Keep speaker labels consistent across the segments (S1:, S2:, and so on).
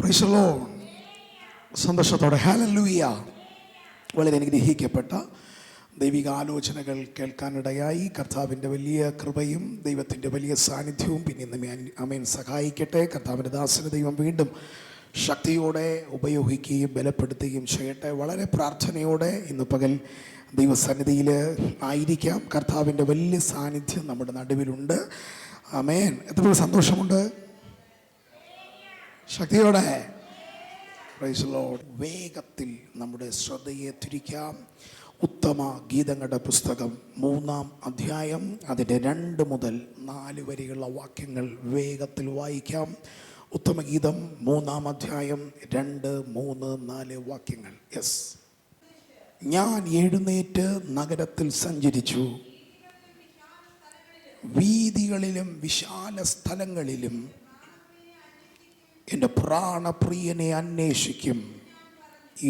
S1: Praise the Lord. സന്തോഷത്തോടെ hallelujah. വളരെ അനുഗ്രഹിക്കപ്പെട്ട ദൈവിക ആലോചനകൾ കേൾക്കാനിടയായി. കർത്താവിൻ്റെ വലിയ കൃപയും ദൈവത്തിൻ്റെ വലിയ സാന്നിധ്യവും പിന്നെ ഇന്ന് ആമേൻ സഹായിക്കട്ടെ. കർത്താവിൻ്റെ ദാസനെ ദൈവം വീണ്ടും ശക്തിയോടെ ഉപയോഗിക്കുകയും ബലപ്പെടുത്തുകയും ചെയ്യട്ടെ. വളരെ പ്രാർത്ഥനയോടെ ഇന്ന് പകൽ ദൈവസന്നിധിയിൽ ആയിരിക്കാം. കർത്താവിൻ്റെ വലിയ സാന്നിധ്യം നമ്മുടെ നടുവിലുണ്ട്. ആമേൻ. എത്ര സന്തോഷമുണ്ട്. ശക്തിയോടെ പ്രൈസ് ദി ലോർഡ്. വേഗത്തിൽ നമ്മുടെ ശ്രദ്ധയെ തിരിക്കാം. ഉത്തമ ഗീതങ്ങളുടെ പുസ്തകം 3-ാം അധ്യായം അതിൻ്റെ 2 മുതൽ 4 വരെയുള്ള വാക്യങ്ങൾ വേഗത്തിൽ വായിക്കാം. ഉത്തമഗീതം 3-ാം അധ്യായം 2, 3, 4 വാക്യങ്ങൾ. യെസ്. ഞാൻ എഴുന്നേറ്റ് നഗരത്തിൽ സഞ്ചരിച്ചു, വീതികളിലും വിശാല സ്ഥലങ്ങളിലും എൻ്റെ പ്രാണപ്രിയനെ അന്വേഷിക്കും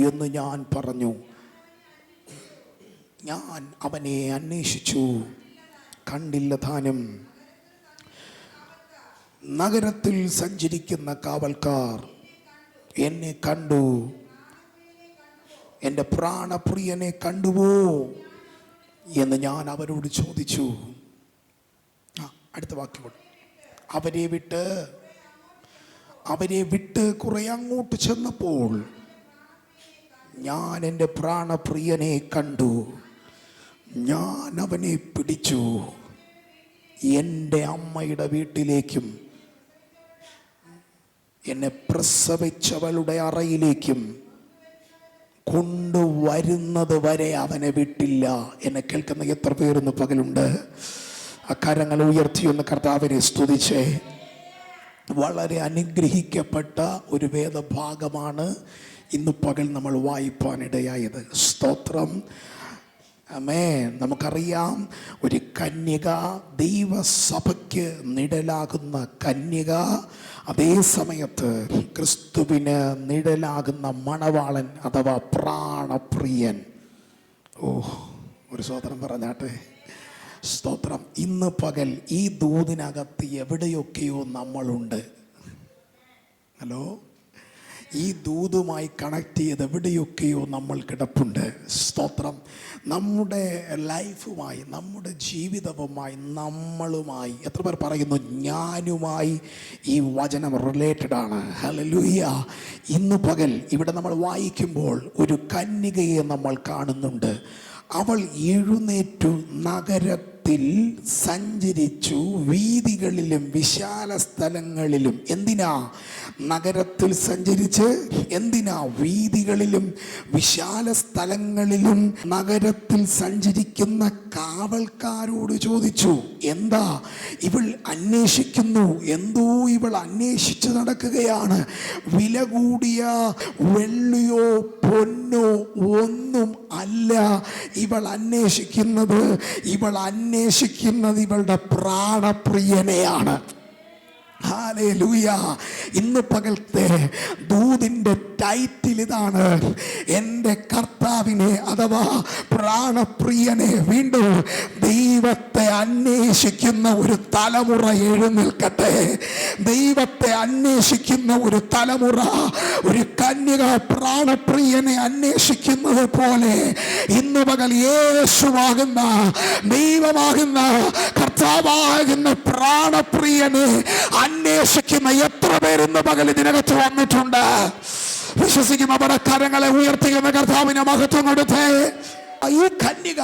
S1: എന്ന് ഞാൻ പറഞ്ഞു. ഞാൻ അവനെ അന്വേഷിച്ചു, കണ്ടില്ല താനും. നഗരത്തിൽ സഞ്ചരിക്കുന്ന കാവൽക്കാർ എന്നെ കണ്ടു. എൻ്റെ പ്രാണപ്രിയനെ കണ്ടുവോ എന്ന് ഞാൻ അവരോട് ചോദിച്ചു. അടുത്ത വാക്യം. അവരെ വിട്ട് കുറെ അങ്ങോട്ട് ചെന്നപ്പോൾ ഞാൻ എൻ്റെ പ്രാണപ്രിയനെ കണ്ടു. ഞാൻ അവനെ പിടിച്ചു എൻ്റെ അമ്മയുടെ വീട്ടിലേക്കും എന്നെ പ്രസവിച്ചവളുടെ അറയിലേക്കും കൊണ്ടുവരുന്നത് വരെ അവനെ വിട്ടില്ല. എന്നെ കേൾക്കുന്ന എത്ര പേരൊന്ന് പകലുണ്ട്? അക്കരങ്ങൾ ഉയർത്തിയൊന്ന് കർത്താവിനെ സ്തുതിച്ചേ. വളരെ അനുഗ്രഹിക്കപ്പെട്ട ഒരു വേദഭാഗമാണ് ഇന്ന് പകൽ നമ്മൾ വായിപ്പാനിടയായത്. സ്തോത്രം. ആമേൻ. നമുക്കറിയാം, ഒരു കന്യക, ദൈവസഭയ്ക്ക് നിഴലാകുന്ന കന്യക, അതേ സമയത്ത് ക്രിസ്തുവിന് നിഴലാകുന്ന മണവാളൻ അഥവാ പ്രാണപ്രിയൻ. ഒരു സ്തോത്രം പറഞ്ഞാട്ടെ. സ്തോത്രം. ഇന്ന് പകൽ ഈ ദൂതിനകത്ത് എവിടെയൊക്കെയോ നമ്മളുണ്ട്. ഹലോ. ഈ ദൂതുമായി കണക്ട് ചെയ്ത് എവിടെയൊക്കെയോ നമ്മൾ കിടപ്പുണ്ട്. സ്തോത്രം. നമ്മുടെ ലൈഫുമായി, നമ്മുടെ ജീവിതവുമായി, നമ്മളുമായി, എത്ര പേർ പറയുന്നു ഞാനുമായി ഈ വചനം റിലേറ്റഡ് ആണ്? ഹല്ലേലൂയ. ഇന്ന് പകൽ ഇവിടെ നമ്മൾ വായിക്കുമ്പോൾ ഒരു കന്യകയെ നമ്മൾ കാണുന്നുണ്ട്. അവൾ എഴുന്നേറ്റു നഗരത്തിൽ സഞ്ചരിച്ചു, വീതികളിലും വിശാല സ്ഥലങ്ങളിലും. എന്തിനാ നഗരത്തിൽ സഞ്ചരിച്ച്? എന്തിനാ? വീതികളിലും വിശാല സ്ഥലങ്ങളിലും. നഗരത്തിൽ സഞ്ചരിക്കുന്ന കാവൽക്കാരോട് ചോദിച്ചു, എന്താ ഇവൾ അന്വേഷിക്കുന്നു? എന്തോ ഇവൾ അന്വേഷിച്ച് നടക്കുകയാണ്. വില കൂടിയ വെള്ളിയോ പൊന്നോ ഒന്നും അല്ല ഇവൾ അന്വേഷിക്കുന്നത്. ഇവൾ അന്വേഷിക്കുന്നത് ഇവളുടെ പ്രാണപ്രിയനെയാണ്. ഹല്ലേലൂയ. ഇന്ന് പകലത്തെ ദൂതിൻ്റെ ടൈറ്റിൽ ഇതാണ്: എൻ്റെ കർത്താവിനെ അഥവാ പ്രാണപ്രിയനെ, വീണ്ടും ദൈവത്തെ അന്വേഷിക്കുന്ന ഒരു തലമുറ എഴുന്നേൽക്കട്ടെ. ദൈവത്തെ അന്വേഷിക്കുന്ന ഒരു തലമുറ. ഒരു കന്യക പ്രാണപ്രിയനെ അന്വേഷിക്കുന്നത് പോലെ ഇന്ന് പകൽ യേശുവാകുന്ന, ദൈവമാകുന്ന, കർത്താവാകുന്ന പ്രാണപ്രിയനെ അന്വേഷിക്കുന്ന എത്ര പേരിന്ന് പകൽ ഇതിനകത്ത് വന്നിട്ടുണ്ട്? വിശ്വസിക്കുന്നവരുടെ കരങ്ങളെ ഉയർത്തിക്കുന്ന കർത്താവിനെ മഹത്വം കൊടുത്തേ. ഈ കന്യക,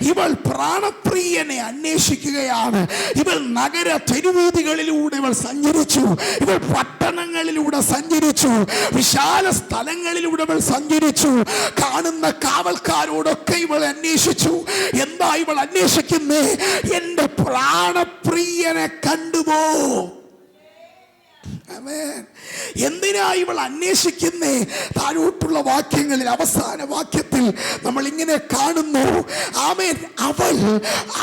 S1: ഇവൾ പ്രാണപ്രിയനെ അന്വേഷിക്കുകയാണ്. ഇവൾ നഗര തെരുവീതികളിലൂടെ ഇവൾ സഞ്ചരിച്ചു. ഇവൾ പട്ടണങ്ങളിലൂടെ സഞ്ചരിച്ചു. വിശാല സ്ഥലങ്ങളിലൂടെ ഇവൾ സഞ്ചരിച്ചു. കാണുന്ന കാവൽക്കാരോടൊക്കെ ഇവൾ അന്വേഷിച്ചു. എന്താ ഇവൾ അന്വേഷിക്കുന്നേ? എൻ്റെ പ്രാണപ്രിയനെ കണ്ടുപോ. എന്തിനാ ഇവൾ അന്വേഷിക്കുന്നേ? താഴോട്ടുള്ള വാക്യങ്ങളിൽ അവസാന വാക്യത്തിൽ നമ്മൾ ഇങ്ങനെ കാണുന്നു. ആമേൻ.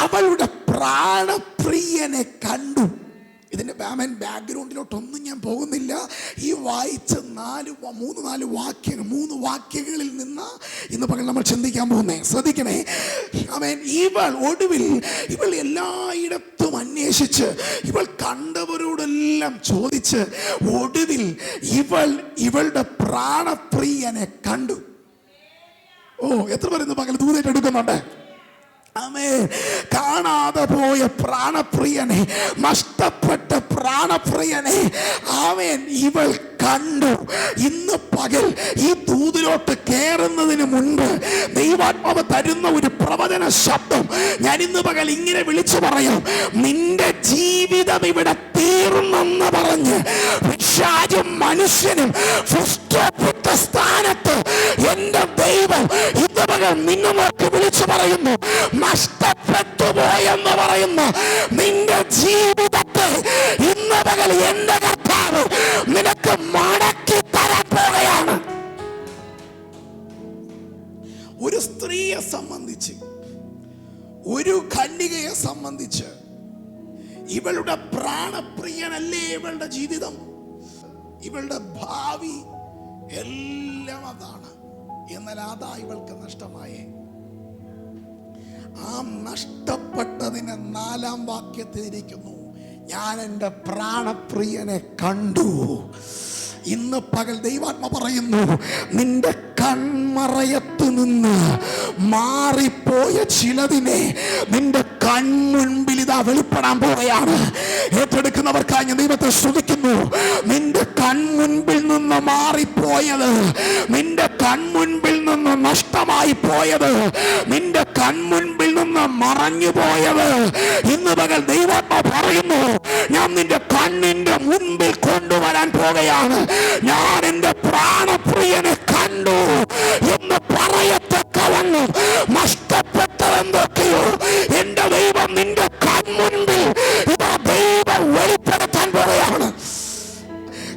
S1: അവളുടെ പ്രാണപ്രിയനെ കണ്ടു. ഇതിൻ്റെ ബാക്ക്ഗ്രൗണ്ടിലോട്ടൊന്നും ഞാൻ പോകുന്നില്ല. ഈ വായിച്ച 3 വാക്യങ്ങളിൽ നിന്ന് ഇന്ന് പകൽ നമ്മൾ ചിന്തിക്കാൻ പോകുന്നേ. ശ്രദ്ധിക്കണേ. ഇവൾ ഒടുവിൽ എല്ലായിടത്തും അന്വേഷിച്ച്, ഇവൾ കണ്ടവരോടെല്ലാം ചോദിച്ച്, ഒടുവിൽ ഇവളുടെ പ്രാണപ്രിയനെ കണ്ടു. എത്ര പേര് ഇന്ന് പകൽ ദൂതായിട്ട് എടുക്കുന്നുണ്ട്? കാണാതെ പോയ പ്രാണപ്രിയനെ, നഷ്ടപ്പെട്ട പ്രാണപ്രിയനെ ഇവൾ കണ്ടു. ഇന്ന് പകൽ ഈ ദൂതിലോട്ട് കയറുന്നതിന് മുൻപ് ദൈവാത്മാവ് തരുന്ന ഒരു പ്രവചന ശബ്ദം ഞാൻ ഇന്ന് പകൽ ഇങ്ങനെ വിളിച്ചു പറയാം. നിന്റെ ജീവിതം ഇവിടെ തീർന്നെന്ന് പറഞ്ഞ് പിശാചും മനുഷ്യനും സ്ഥാനത്ത് എന്റെ ദൈവം ഇന്ന് പകൽ നിന്നെ നോക്കി വിളിച്ചു പറയുന്നു, നഷ്ടപ്പെട്ടു പോയെന്ന് പറയുന്നു നിന്റെ ജീവിതത്തെ ഇന്ന് പകൽ എന്റെ കർത്താവ് നിനക്ക് മടക്കി തരാൻ പോവുകയാണ്. ഒരു സ്ത്രീയെ സംബന്ധിച്ച്, ഒരു കന്യകയെ സംബന്ധിച്ച് ഇവളുടെ പ്രാണപ്രിയനല്ലേ ഇവളുടെ ജീവിതം, ഇവളുടെ ഭാവി എല്ലാം അതാണ്. എന്നാൽ അതാ ഇവൾക്ക് നഷ്ടമായേ. ആ നഷ്ടപ്പെട്ടതിന് 4-ാം വാക്യത്തിലിരിക്കുന്നു, ഞാൻ എൻ്റെ പ്രാണപ്രിയനെ കണ്ടു. ഇന്ന് പകൽ ദൈവാത്മ പറയുന്നു, നിന്റെ കൺമറയത്ത് നിന്ന് മാറിപ്പോയ ചിലതിനെ നിന്റെ കൺമുൻപിൽ ഇതാ വെളിപ്പെടാൻ പോവുകയാണ്. ഏറ്റെടുക്കുന്നവർക്കായി ഞാൻ ദൈവത്തെ സ്തുതിക്കുന്നു. നിന്റെ കൺമുൻപിൽ നിന്ന് മാറിപ്പോയത്, നിന്റെ കൺമുൻപിൽ നിന്ന് നഷ്ടമായി പോയത്, നിന്റെ കൺമുൻപിൽ നിന്ന് മറഞ്ഞു പോയത് ഇന്ന് പകൽ ദൈവാത്മ പറയുന്നു, ഞാൻ നിന്റെ കണ്ണിന്റെ മുൻപിൽ കൊണ്ടുവരാൻ പോകുകയാണ്. ഞാൻ എൻ്റെ പ്രാണപ്രിയനെ കണ്ടു എന്ന് പറയത്തക്കവണ്ണം നഷ്ടപ്പെട്ടതെന്തൊക്കെയോ എന്റെ ദൈവം നിന്റെ കൺമുൻപിൽ ഇതാ ദൈവം വെളിപ്പെടുത്താൻ പോകുകയാണ്.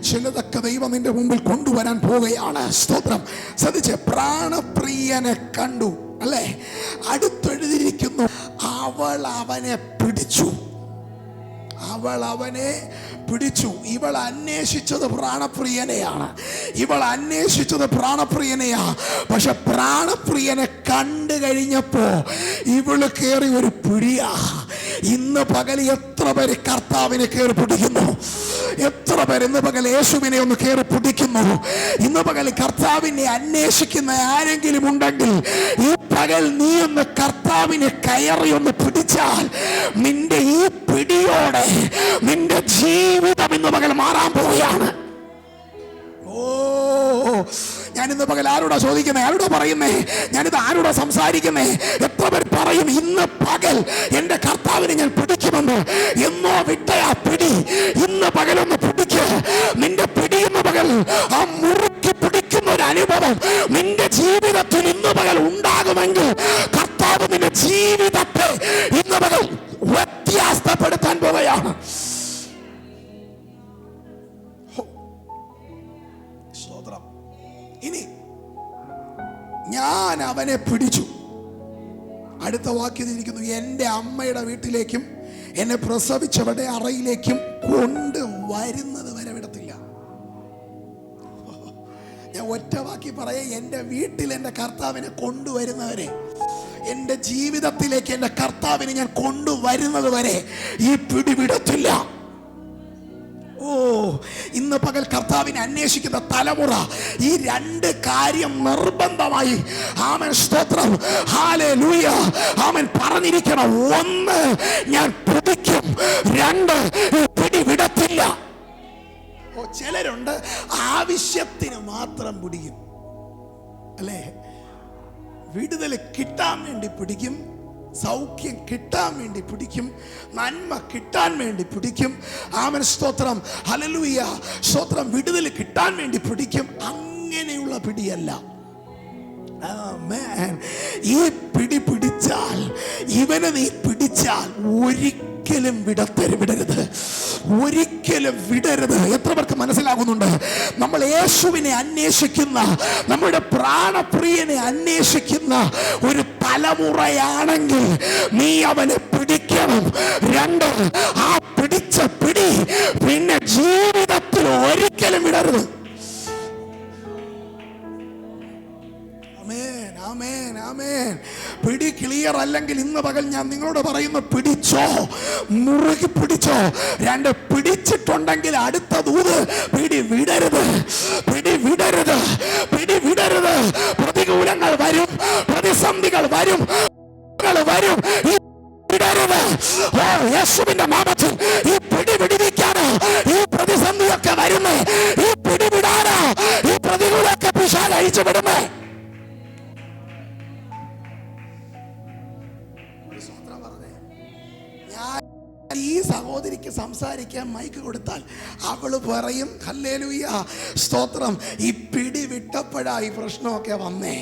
S1: ചിലതൊക്കെ ദൈവം നിന്റെ മുമ്പിൽ കൊണ്ടുവരാൻ പോവുകയാണ്. സ്തോത്രം. ശ്രദ്ധിച്ച്, പ്രാണപ്രിയനെ കണ്ടു അല്ലേ? അടുത്തെഴുതിയിരിക്കുന്നു, അവൾ അവനെ പിടിച്ചു. അവൾ അവനെ പിടിച്ചു. ഇവൾ അന്വേഷിച്ചത് പ്രാണപ്രിയനെയാണ്, ഇവൾ അന്വേഷിച്ചത് പ്രാണപ്രിയനെയാ. പക്ഷെ പ്രാണപ്രിയനെ കണ്ടു കഴിഞ്ഞപ്പോ ഇവള് കേറി ഒരു പിടിയാ. ഇന്ന് പകൽ എത്ര പേര് കർത്താവിനെ കയറി പിടിക്കുന്നു? എത്ര പേര് ഇന്ന് പകൽ യേശുവിനെ ഒന്ന് കയറി പിടിക്കുന്നു? ഇന്ന് പകൽ കർത്താവിനെ അന്വേഷിക്കുന്ന ആരെങ്കിലും ഉണ്ടെങ്കിൽ ഈ പകൽ നീ ഒന്ന് കർത്താവിനെ കയറി ഒന്ന് പിടിച്ചാൽ നിന്റെ ഈ പിടിയോടെ നിന്റെ ജീവിതം ഇന്ന് പകൽ മാറാൻ പോവുകയാണ്. ഞാനിന്ന് പകൽ ആരോടാ ചോദിക്കുന്നേ? ആരോടാ പറയുന്നേ? ഞാനിത് ആരോടാ സംസാരിക്കുന്നേ? എത്ര പേർ പറയും ഇന്ന് പകൽ എന്റെ കർത്താവിനെ ഞാൻ പിടിക്കുമെന്ന്? എന്നോ വിട്ടയാ പിടി ഇന്ന് പകലൊന്ന് പിടിക്ക്. നിന്റെ പിടി ഇന്ന് പകൽ ആ മുറുക്കി പിടിക്കുന്ന ഒരു അനുഭവം നിന്റെ ജീവിതത്തിൽ ഇന്ന് പകൽ ഉണ്ടാകുമെങ്കിൽ കർത്താവ് നിന്റെ ജീവിതത്തെ ഇന്ന് പകൽ വ്യത്യാസപ്പെടുത്താൻ പോവുകയാണ്. ഇനി ഞാൻ അവനെ പിടിച്ചു. അടുത്ത വാക്യത്തിലിരിക്കുന്നു, എൻ്റെ അമ്മയുടെ വീട്ടിലേക്കും എന്നെ പ്രസവിച്ചവരുടെ അറയിലേക്കും കൊണ്ടുവരുന്നത് വരെ വിടത്തില്ല. ഞാൻ ഒറ്റ വാക്കി പറയാം, എൻ്റെ വീട്ടിൽ എൻ്റെ കർത്താവിനെ കൊണ്ടുവരുന്നവരെ, എൻ്റെ ജീവിതത്തിലേക്ക് എൻ്റെ കർത്താവിനെ ഞാൻ കൊണ്ടുവരുന്നത് വരെ ഈ പിടി വിടത്തില്ല. ഇന്ന് പകൽ കർത്താവിനെ അന്വേഷിക്കുന്ന തലമുറ ഈ 2 കാര്യം നിർബന്ധമായി ആമേൻ സ്തോത്രം ഹല്ലേലൂയ ആമേൻ പറഞ്ഞിരിക്കണം. 1, ഞാൻ പിടിക്കും. 2, പിടി വിടത്തില്ല. ചിലരുണ്ട് ആവശ്യത്തിന് മാത്രം പിടിക്കും അല്ലേ? വിടുതൽ കിട്ടാൻ വേണ്ടി പിടിക്കും, സൗഖ്യം കിട്ടാൻ വേണ്ടി പിടിക്കും, നന്മ കിട്ടാൻ വേണ്ടി പിടിക്കും. ആമേൻ സ്തോത്രം ഹല്ലേലൂയ സ്തോത്രം. വിടുതൽ കിട്ടാൻ വേണ്ടി പിടിക്കും. അങ്ങനെയുള്ള പിടിയല്ല. ആമേൻ. ഈ പിടി പിടിച്ചാൽ, ഇവനെ നീ പിടിച്ചാൽ ഒരിക്കലും വിടരുത്, ഒരിക്കലും വിടരുത്. എത്ര പേർക്ക് മനസ്സിലാകുന്നുണ്ട്? നമ്മൾ യേശുവിനെ അന്വേഷിക്കുന്ന, നമ്മുടെ പ്രാണപ്രിയനെ അന്വേഷിക്കുന്ന ഒരു തലമുറയാണെങ്കിൽ നീ അവനെ പിടിക്കണം. 2, ആ പിടിച്ച പിടി പിന്നെ ജീവിതത്തിൽ ഒരിക്കലും വിടരുത്. പിടി ക്ലിയർ അല്ലെങ്കിൽ ഇന്ന് പകൽ ഞാൻ നിങ്ങളോട് പറയുന്നു, പിടിച്ചോ, മുറുകി പിടിച്ചോ. രണ്ട്, പിടിച്ചിട്ടുണ്ടെങ്കിൽ അടുത്ത ദൂത് പിടി വിടരുത്, പിടി വിടരുത്, പിടി വിടരുത്. പ്രതികൂലങ്ങൾ വരും, പ്രതിസന്ധികൾ വരും, വരും. വിടരുത്. ഓ യേശുവിന്റെ നാമത്തിൽ ഈ പിടി വിടുവിക്കാനോ, ഈ പ്രതിസന്ധിയൊക്കെ വരുന്നേ, ഈ പിടി വിടാനോ, ഈ പ്രതികൂലമൊക്കെ പിശാച് അഴിച്ചു വിടുന്നേ. ഈ സഹോദരിക്ക് സംസാരിക്കാൻ മൈക്ക് കൊടുത്താൽ അവള് പറയും ഹല്ലേലൂയ, സ്തോത്രം. ഈ പിടി വിട്ടപ്പോഴായി പ്രശ്നമൊക്കെ വന്നേ.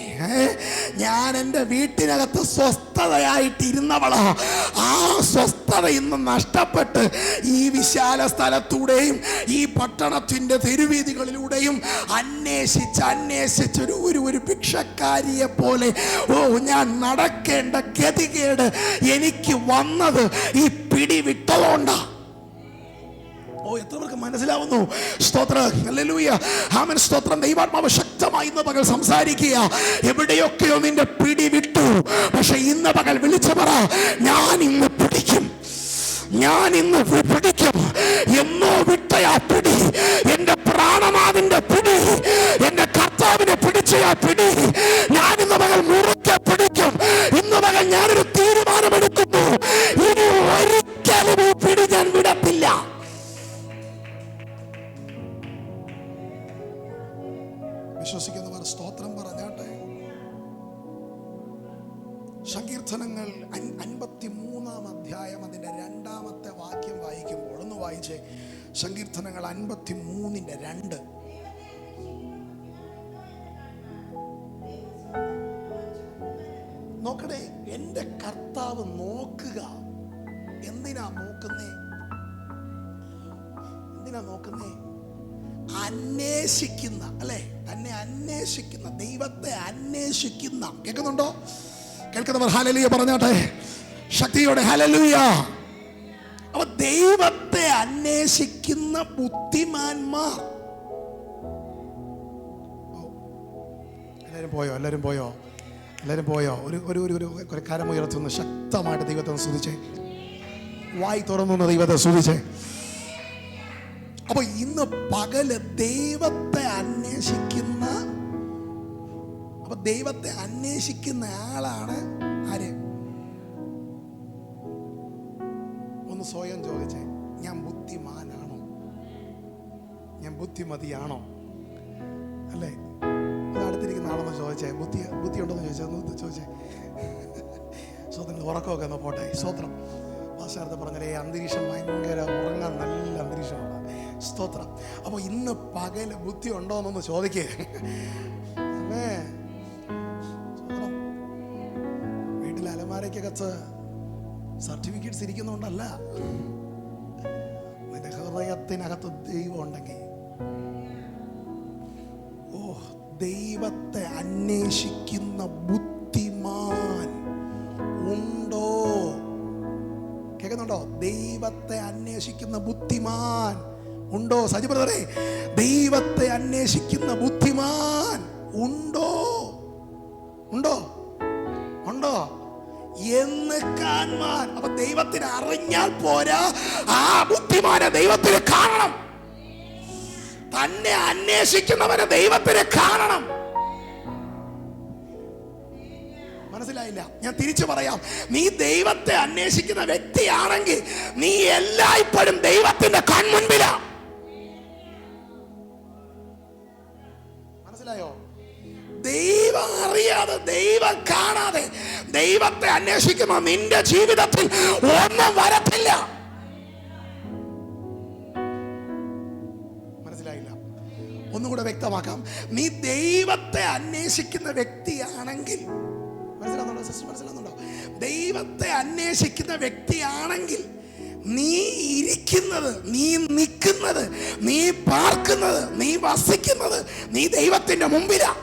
S1: ഞാൻ എൻ്റെ വീട്ടിനകത്ത് സ്വസ്ഥതയായിട്ടിരുന്നവളോ, ആ സ്വസ്ഥത ഇന്ന് നഷ്ടപ്പെട്ട് ഈ വിശാല സ്ഥലത്തൂടെയും ഈ പട്ടണത്തിൻ്റെ തെരുവീതികളിലൂടെയും അന്വേഷിച്ച് ഒരു ഭിക്ഷക്കാരിയെ പോലെ ഞാൻ നടക്കേണ്ട ഗതികേട് എനിക്ക് വന്നത് ഈ പിടി വിട്ടതുകൊണ്ടാ. ഓ, എത്ര പേർക്ക് മനസ്സിലാവുന്നു? സ്തോത്രം, ഹല്ലേലൂയ, ആമേൻ, സ്തോത്രം. ദൈവാത്മാവ് ശക്തമായി ഇന്ന് പകൽ സംസാരിക്കുക. എവിടെയൊക്കെയോ നിന്റെ പിടി വിട്ടു, പക്ഷെ ഇന്ന് പകൽ വിളിച്ചു പറ, ഞാൻ ഇന്ന് പിടിക്കും, ഞാൻ ഇന്ന് പിടിക്കും. എന്നോ വിട്ടയാ പിടി, എന്റെ പ്രാണനാഥന്റെ പിടി, എന്റെ കർത്താവിനെ പിടിച്ചയാ പിടി, ഞാൻ ഇന്ന് പകൽ മുറുക്കെ പിടിക്കും. ഇന്ന് പകൽ ഞാനൊരു തീരുമാനമെടുക്കുന്നു, ഇനി ഒരിക്കലും ഈ പിടി ഞാൻ വിടത്തില്ല. വിശ്വസിക്കുന്നവർ സ്തോത്രം പറഞ്ഞാട്ടെ. സങ്കീർത്തനങ്ങൾ 53-ാം അധ്യായം അതിന്റെ 2-ാമത്തെ വാക്യം വായിക്കുമ്പോൾ, ഒന്ന് വായിച്ചേ. സങ്കീർത്തനങ്ങൾ 53:2. നോക്കണേ, എന്റെ കർത്താവ് നോക്കുക. എന്തിനാ നോക്കുന്നേ? എന്തിനാ നോക്കുന്നേ? അന്വേഷിക്കുന്ന, അല്ലെ, തന്നെ അന്വേഷിക്കുന്ന, ദൈവത്തെ അന്വേഷിക്കുന്ന. കേൾക്കുന്നുണ്ടോ? കേൾക്കുന്നവർ ഹല്ലേലൂയ പറഞ്ഞാട്ടെ, ശക്തിയോടെ ഹല്ലേലൂയ. അപ്പൊ ദൈവത്തെ അന്വേഷിക്കുന്ന ബുദ്ധിമാന്മാർ. എല്ലാവരും പോയോ? എല്ലാവരും പോയോ? എല്ലാവരും പോയോ? ഒരു കരമുയർത്തുന്ന ശക്തമായിട്ട് ദൈവത്തെ സ്തുതിച്ചേ. വായി തുറന്നു ദൈവത്തെ സ്തുതിച്ചേ. അപ്പൊ ഇന്ന് പകല് ദൈവത്തെ അന്വേഷിക്കുന്ന, അപ്പൊ ദൈവത്തെ അന്വേഷിക്കുന്ന ആളാണ് ആര്? ഒന്ന് സ്വയം ചോദിച്ചേ, ഞാൻ ബുദ്ധിമാനാണോ? ഞാൻ ബുദ്ധിമതിയാണോ? അല്ലേ? അടുത്തിരിക്കുന്ന ആളൊന്ന് ചോദിച്ചേ, ബുദ്ധി ഉണ്ടോന്ന് ചോദിച്ചേ. സ്വന്തം ഉറക്കമൊക്കെ ഒന്ന് പോട്ടെ. സ്വത്രം ഭാഷാർത്ഥ പറഞ്ഞാലേ അന്തരീക്ഷം ഭയങ്കര ഉറങ്ങാൻ നല്ല അന്തരീക്ഷമാണ്. സ്തോത്രം. അപ്പൊ ഇന്ന് പകല് ബുദ്ധി ഉണ്ടോ എന്നൊന്ന് ചോദിക്കേ. വീട്ടിൽ അലമാരയ്ക്കകത്ത് സർട്ടിഫിക്കറ്റ്സ് ഇരിക്കുന്നുണ്ടല്ല, നിന്റെ ഹൃദയത്തിനകത്ത് ദൈവം ഉണ്ടെങ്കിൽ, ഓ, ദൈവത്തെ അന്വേഷിക്കുന്ന ബുദ്ധിമാൻ ഉണ്ടോ? കേൾക്കുന്നുണ്ടോ? ദൈവത്തെ അന്വേഷിക്കുന്ന ബുദ്ധിമാൻ ഉണ്ടോ? സജി ബ്രദറെ, ദൈവത്തെ അന്വേഷിക്കുന്ന ബുദ്ധിമാൻ ഉണ്ടോ? ഉണ്ടോ? ഉണ്ടോ എന്ന് കാണാൻ. അപ്പൊ ദൈവത്തിന് അറിഞ്ഞാൽ പോരാ, ആ ബുദ്ധിമാനെ ദൈവത്തിന് കാണണം. തന്നെ അന്വേഷിക്കുന്നവനെ ദൈവത്തിന് കാണണം. മനസ്സിലായില്ല? ഞാൻ തിരിച്ചു പറയാം. നീ ദൈവത്തെ അന്വേഷിക്കുന്ന വ്യക്തിയാണെങ്കിൽ നീ എല്ലായ്പ്പോഴും ദൈവത്തിന്റെ കൺമുൻപിലാ. മനസ്സിലായോ? ദൈവം അറിയാതെ, ദൈവം കാണാതെ ദൈവത്തെ അന്വേഷിക്കുന്ന നിന്റെ ജീവിതത്തിൽ ഒന്നും വരത്തില്ല. മനസ്സിലായില്ല? ഒന്നുകൂടെ വ്യക്തമാക്കാം. നീ ദൈവത്തെ അന്വേഷിക്കുന്ന വ്യക്തിയാണെങ്കിൽ, മനസ്സിലാവുന്നുണ്ടോ സിസ്റ്റർ? മനസ്സിലാവുന്നുണ്ടോ? ദൈവത്തെ അന്വേഷിക്കുന്ന വ്യക്തിയാണെങ്കിൽ നീ ഇരിക്കുന്നത്, നീ നിൽക്കുന്നത്, നീ പാർക്കുന്നത്, നീ വസിക്കുന്നത്, നീ ദൈവത്തിന്റെ മുമ്പിലാ.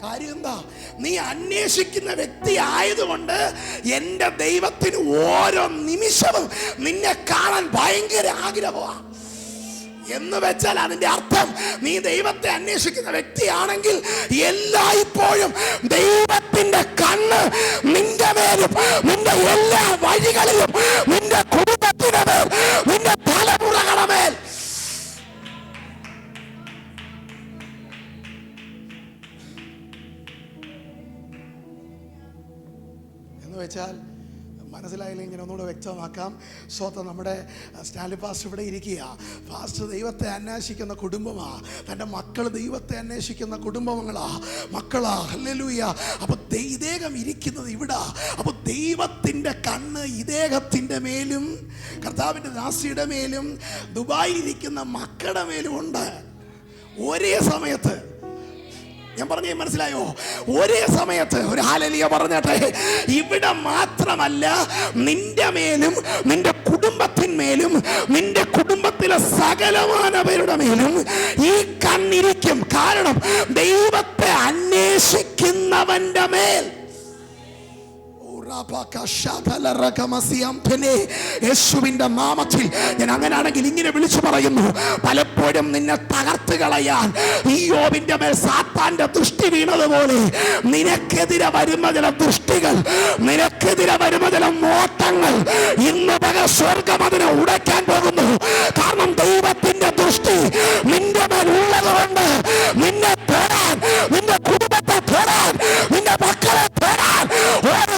S1: കാര്യം എന്താ? നീ അന്വേഷിക്കുന്ന വ്യക്തി ആയതുകൊണ്ട് എൻ്റെ ദൈവത്തിന് ഓരോ നിമിഷവും നിന്നെ കാണാൻ ഭയങ്കര ആഗ്രഹമാണ്. എന്ന് വെച്ചാൽ അതിന്റെ അർത്ഥം, നീ ദൈവത്തെ അന്വേഷിക്കുന്ന വ്യക്തിയാണെങ്കിൽ എല്ലായ്പ്പോഴും ദൈവത്തിന്റെ കണ്ണ് നിന്റെ മേലും, നിന്റെ എല്ലാ വഴികളിലും, നിന്റെ കുടുംബത്തിന് മേൽ, നിന്റെ തലമുറകളുടെ മേൽ. എന്ന് വെച്ചാൽ മനസ്സിലായില്ലെങ്കിൽ ഇങ്ങനെ ഒന്നുകൂടെ വ്യക്തമാക്കാം. സ്വന്തം നമ്മുടെ സ്റ്റാൻലി പാസ്റ്റർ ഇവിടെ ഇരിക്കുക. പാസ്റ്റർ ദൈവത്തെ അന്വേഷിക്കുന്ന കുടുംബമാ. തൻ്റെ മക്കൾ ദൈവത്തെ അന്വേഷിക്കുന്ന മക്കളാ. ഹല്ലേലൂയ. അപ്പൊ ഇദ്ദേഹം ഇരിക്കുന്നത് ഇവിടെ. അപ്പൊ ദൈവത്തിൻ്റെ കണ്ണ് ഇദ്ദേഹത്തിൻ്റെ മേലും, കർത്താവിൻ്റെ ദാസിയുടെ മേലും, ദുബായിൽ ഇരിക്കുന്ന മക്കളുടെ മേലും ഉണ്ട് ഒരേ സമയത്ത്. ഞാൻ പറഞ്ഞേ മനസ്സിലായോ? ഒരേ സമയത്ത്. ഒരു ഹല്ലേലൂയ പറഞ്ഞട്ടെ. ഇവിടെ മാത്രമല്ല, നിന്റെ മേലും, നിന്റെ കുടുംബത്തിന്മേലും, നിന്റെ കുടുംബത്തിലെ സകലമാനവരുടെ മേലും ഈ കണ്ണിരിക്കും. കാരണം ദൈവത്തെ അന്വേഷിക്കുന്നവന്റെ മേൽ. യേശുവിന്റെ നാമത്തിൽ ഞാൻ അങ്ങനെയാണെങ്കിൽ ഇങ്ങനെ വിളിച്ചു പറയുന്നു, പലപ്പോഴും നിന്നെ തകർത്ത് കളയാൻ ഇയ്യോബിന്റെ മേൽ സാത്താന്റെ ദൃഷ്ടി വീണതുപോലെ നിനക്കെതിരെ വരുന്ന ചില ദൃഷ്ടികൾ, നിനക്കെതിരെ വരുന്ന ചില നോട്ടങ്ങൾ ഇന്ന് പകൽ സ്വർഗം അതിനെ ഉടയ്ക്കാൻ പോകുന്നു. കാരണം ദൈവത്തിന്റെ ദൃഷ്ടി നിന്റെ മേൽ ഉള്ളതുകൊണ്ട് നിന്നെ തൊടാൻ, നിന്റെ കുടുംബത്തെ തൊടാൻ, നിന്റെ മക്കളെ തൊടാൻ ഒരു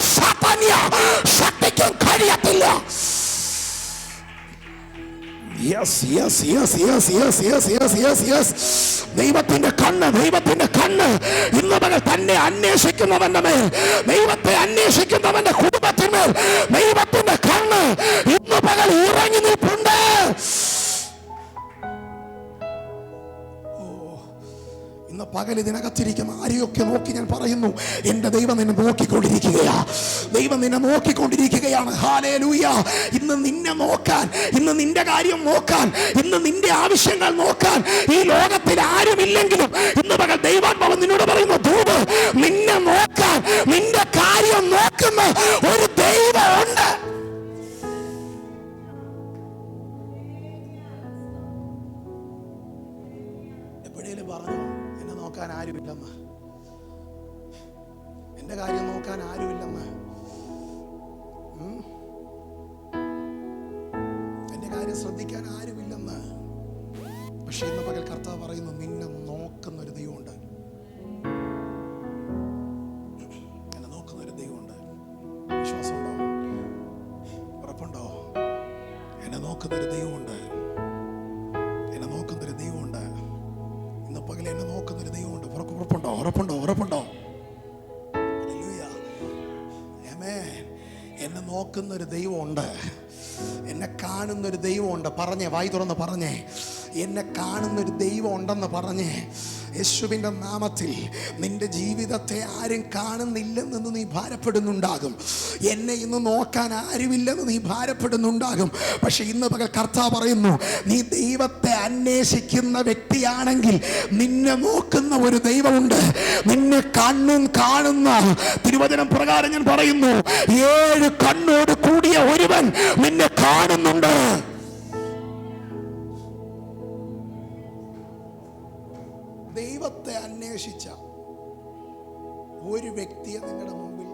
S1: ശക്തിക്കും കഴിയത്തില്ല. ദൈവത്തിന്റെ കണ്ണ് ഇന്ന് പകൽ തന്നെ അന്വേഷിക്കുന്നവന്റെ മേൽ, ദൈവത്തെ അന്വേഷിക്കുന്നവന്റെ കുടുംബത്തിന്മേൽ ദൈവത്തിന്റെ കണ്ണ് ഇന്ന് പകൽ ഇറങ്ങി നിൽപ്പുണ്ട്. ഇന്ന് പകൽ ഇതിനകത്തിരിക്കുന്ന ആരെയൊക്കെ നോക്കി ഞാൻ പറയുന്നു, എൻ്റെ ദൈവം നിന്നെ നോക്കിക്കൊണ്ടിരിക്കുകയാ. ദൈവം നിന്നെ നോക്കിക്കൊണ്ടിരിക്കുകയാണ്. ഹല്ലേലൂയ. ഇന്ന് നിന്നെ നോക്കാൻ, ഇന്ന് നിന്റെ കാര്യം നോക്കാൻ, ഇന്ന് നിന്റെ ആവശ്യങ്ങൾ നോക്കാൻ ഈ ലോകത്തിൽ ആരുമില്ലെങ്കിലും ഇന്ന് പകൽ ദൈവാത്മാവ് നിന്നോട് പറയുന്നു, ദൂത് നിന്നെ നോക്കാൻ, നിന്റെ കാര്യം നോക്കുന്ന ഒരു ദൈവം ഉണ്ട്. എപ്പോഴേലും പറഞ്ഞു നോക്കാൻ ആരുമില്ലെന്ന്, എന്റെ കാര്യം നോക്കാൻ ആരുമില്ലെന്ന്, എന്റെ കാര്യം ശ്രദ്ധിക്കാൻ ആരുമില്ലെന്ന്. പക്ഷെ ഇന്ന് പകൽ കർത്താവ് പറയുന്നു, നിന്നെ നോക്കുന്ന ഒരു ദൈവമുണ്ട്, എന്നെ നോക്കുന്ന ഒരു ദൈവമുണ്ട്. വിശ്വാസമുണ്ടോ? ഉറപ്പുണ്ടോ? എന്നെ നോക്കുന്ന ഒരു ദൈവമുണ്ട്, എന്നെ നോക്കുന്ന ഒരു ദൈവമുണ്ട്. ഇന്ന് പകൽ എന്നെ നോക്കുന്ന ഒരു ദൈവമുണ്ട്. ഉറപ്പുണ്ടോ? എന്നെ നോക്കുന്ന ഒരു ദൈവമുണ്ട്, എന്നെ കാണുന്നൊരു ദൈവമുണ്ട്. പറഞ്ഞേ, വായി തുറന്ന് പറഞ്ഞേ, എന്നെ കാണുന്നൊരു ദൈവം ഉണ്ടെന്ന് പറഞ്ഞേ. യേശുവിൻ്റെ നാമത്തിൽ നിന്റെ ജീവിതത്തെ ആരും കാണുന്നില്ലെന്ന് നീ ഭാരപ്പെടുന്നുണ്ടാകും. എന്നെ ഇന്ന് നോക്കാൻ ആരുമില്ലെന്ന് നീ ഭാരപ്പെടുന്നുണ്ടാകും. പക്ഷെ ഇന്ന് പകൽ കർത്താവ് പറയുന്നു, നീ ദൈവത്തെ അന്വേഷിക്കുന്ന വ്യക്തിയാണെങ്കിൽ നിന്നെ നോക്കുന്ന ഒരു ദൈവമുണ്ട്. നിന്നെ കാണുന്ന തിരുവചനം പ്രകാരം ഞാൻ പറയുന്നു, 7 കണ്ണോട് കൂടിയ ഒരുവൻ നിന്നെ കാണുന്നുണ്ട്. ദൈവത്തെ അന്വേഷിച്ച ഒരു വ്യക്തിയെ നിങ്ങളുടെ മുമ്പിൽ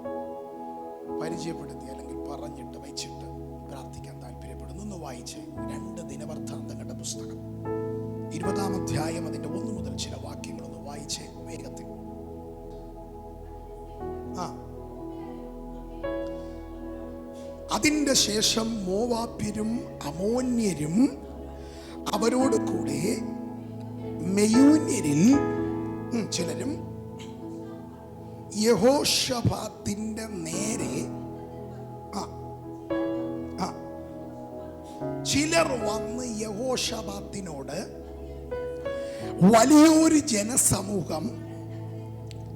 S1: പരിചയപ്പെടുത്തി അല്ലെങ്കിൽ പറഞ്ഞിട്ട് വെച്ചിട്ട് പ്രാർത്ഥിക്കാൻ താല്പര്യപ്പെടുന്നു. ഒന്ന് വായിച്ചേ 2 ദിനവൃത്താന്തങ്ങളുടെ പുസ്തകം 20-ാം അധ്യായം അതിന്റെ 1 മുതൽ ചില വാക്യങ്ങളൊന്ന് വായിച്ചേ വേഗത്തിൽ. അതിന്റെ ശേഷം മോവാബ്യരും അമോന്യരും അവരോട് കൂടെ മെയൂന്യരിൽ ചിലരും യഹോശഫാത്തിന്റെ നേരെ ചിലർ വന്ന് യഹോശഫാത്തിനോട്, വലിയൊരു ജനസമൂഹം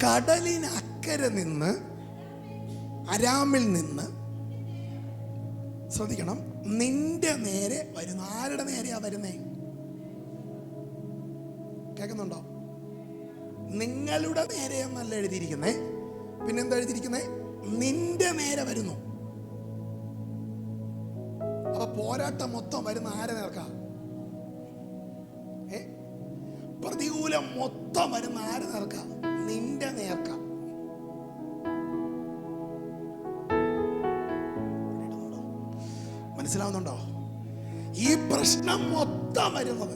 S1: കടലിനക്കരെ നിന്ന്, അരാമിൽ നിന്ന്, ശ്രദ്ധിക്കണം, നിന്റെ നേരെ വരുന്നു. ആരുടെ നേരെയാ വരുന്നേ? കേൾക്കുന്നുണ്ടോ? നിങ്ങളുടെ നേരെ എന്നല്ല എഴുതിയിരിക്കുന്നേ, പിന്നെന്താ എഴുതിയിരിക്കുന്നേ? നിന്റെ നേരെ വരുന്നു. അപ്പൊ പോരാട്ടം മൊത്തം വരുന്ന ആരെ നേർക്കാ? പ്രതികൂലം മൊത്തം വരുന്ന ആര് നേർക്കാ? നിന്റെ നേർക്ക. മനസ്സിലാവുന്നുണ്ടോ? ഈ പ്രശ്നം മൊത്തം വരുന്നത്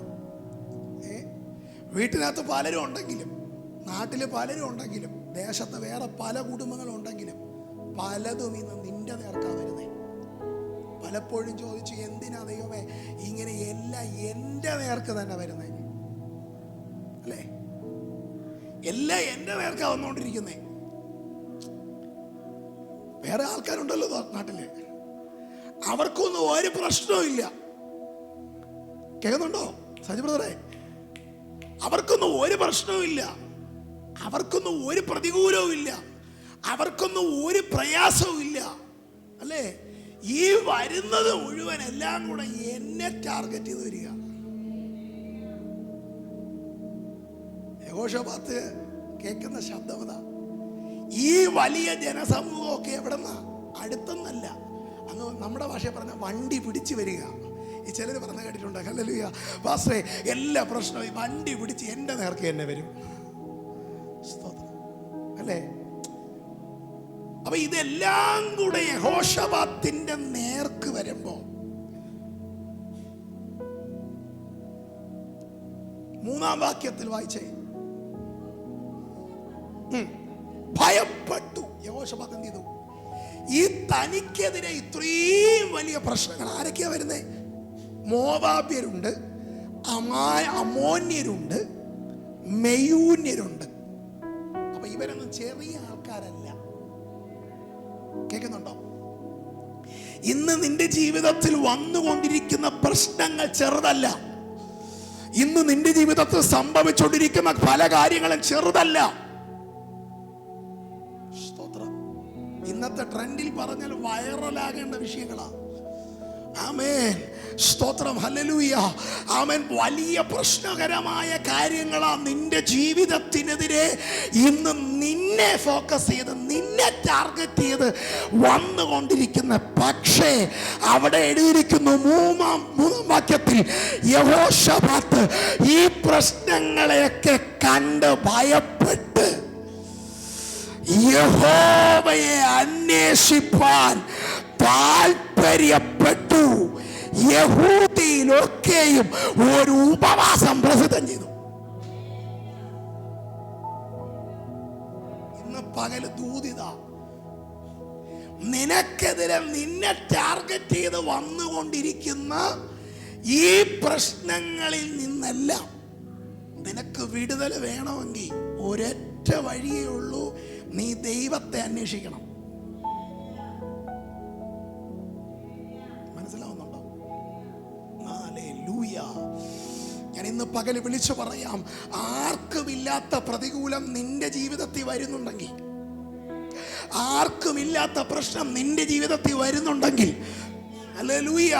S1: വീട്ടിനകത്ത് പലരും ഉണ്ടെങ്കിലും, നാട്ടില് പലരും ഉണ്ടെങ്കിലും, ദേശത്ത് വേറെ പല കുടുംബങ്ങളുണ്ടെങ്കിലും പലതും ഇന്ന് നിന്റെ നേർക്കാ വരുന്നേ. പലപ്പോഴും ചോദിച്ചു, എന്തിനാ ദൈവമേ ഇങ്ങനെ എല്ലാം എൻ്റെ നേർക്ക് തന്നെ വരുന്നേ? അല്ലേ? എല്ലാം എൻ്റെ നേർക്കാ വന്നുകൊണ്ടിരിക്കുന്നേ. വേറെ ആൾക്കാരുണ്ടല്ലോ നാട്ടില്, അവർക്കൊന്നും ഒരു പ്രശ്നവും ഇല്ല. കേൾക്കുന്നുണ്ടോ സജി ബ്രദറെ? അവർക്കൊന്നും ഒരു പ്രശ്നവും ഇല്ല, അവർക്കൊന്നും ഒരു പ്രതികൂലവും ഇല്ല, അവർക്കൊന്നും ഒരു പ്രയാസവും ഇല്ല. അല്ലേ? ഈ വരുന്നത് മുഴുവൻ എല്ലാം കൂടെ എന്നെ ടാർഗറ്റ് ചെയ്ത് വരിക. യഹോശാഫാത്ത് കേൾക്കുന്ന ശബ്ദമതാ. ഈ വലിയ ജനസമൂഹമൊക്കെ എവിടെന്നാ? അടുത്തൊന്നല്ല, അങ്ങ് നമ്മുടെ ഭാഷയിൽ പറഞ്ഞ വണ്ടി പിടിച്ച് വരിക. ഈ ചിലർ പറഞ്ഞ കേട്ടിട്ടുണ്ട്, ഹല്ലേലൂയ പാസ്റ്ററേ, എല്ലാ പ്രശ്നവും ഈ വണ്ടി പിടിച്ച് എൻ്റെ നേർക്ക് തന്നെ വരും. അല്ലേ? അപ്പൊ ഇതെല്ലാം കൂടെ യഹോശാഫാത്തിന്റെ നേർക്ക് വരുമ്പോ 3-ാം വാക്യത്തിൽ വായിച്ചേ, ഭയപ്പെട്ടു. യഹോശാഫാത്ത് എന്ത് ചെയ്തു? ഈ തനിക്കെതിരെ ഇത്രയും വലിയ പ്രശ്നങ്ങൾ ആരൊക്കെയാ വരുന്നേ? മോവാബ്യരുണ്ട്, അമോന്യരുണ്ട്, മെയൂന്യരുണ്ട്. അപ്പൊ ഇവരൊന്നും ചെറിയ ആൾക്കാരല്ല. കേൾക്കുന്നുണ്ടോ? ഇന്ന് നിന്റെ ജീവിതത്തിൽ വന്നുകൊണ്ടിരിക്കുന്ന പ്രശ്നങ്ങൾ ചെറുതല്ല. ഇന്ന് നിന്റെ ജീവിതത്തിൽ സംഭവിച്ചുകൊണ്ടിരിക്കുന്ന പല കാര്യങ്ങളും ചെറുതല്ല. ഇന്നത്തെ ട്രെൻഡിൽ പറഞ്ഞാൽ വൈറലാകേണ്ട വിഷയങ്ങളാ. ആമേൻ, സ്തോത്രം, ഹല്ലേലൂയ, ആമേൻ. വലിയ പ്രശ്നകരമായ കാര്യങ്ങളാ നിന്റെ ജീവിതത്തിനെതിരെ ഇന്ന് നിന്നെ ഫോക്കസ് ചെയ്ത്, നിന്നെ ടാർഗറ്റ് ചെയ്ത് വന്നുകൊണ്ടിരിക്കുന്ന. പക്ഷേ അവിടെ എഴുതിയിരിക്കുന്നു 3-ാം വാക്യത്തിൽ, യഹോശാഫാത്ത് ഈ പ്രശ്നങ്ങളെയൊക്കെ കണ്ട് ഭയപ്പെട്ട് യഹോവയെ അന്വേഷിപ്പാൻ താല്പര്യപ്പെട്ടു. യഹൂദിയിലൊക്കെയും ഒരു ഉപവാസം പ്രസിദ്ധം ചെയ്തു. ഇന്ന് പകല് ദൂതിത നിനക്കെതിരെ നിന്നെ ടാർഗറ്റ് ചെയ്ത് വന്നുകൊണ്ടിരിക്കുന്ന ഈ പ്രശ്നങ്ങളിൽ നിന്നെല്ലാം നിനക്ക് വിടുതൽ വേണമെങ്കിൽ ഒരൊറ്റ വഴിയേ ഉള്ളൂ, നീ ദൈവത്തെ അന്വേഷിക്കണം. മനസ്സിലാവുന്നുണ്ടോ? ഹല്ലേലൂയ. ഞാൻ ഇന്ന് പകല് വിളിച്ചു പറയാം, ആർക്കുമില്ലാത്ത പ്രതികൂലം നിന്റെ ജീവിതത്തിൽ വരുന്നുണ്ടെങ്കിൽ, ആർക്കുമില്ലാത്ത പ്രശ്നം നിന്റെ ജീവിതത്തിൽ വരുന്നുണ്ടെങ്കിൽ, ഹല്ലേലൂയ,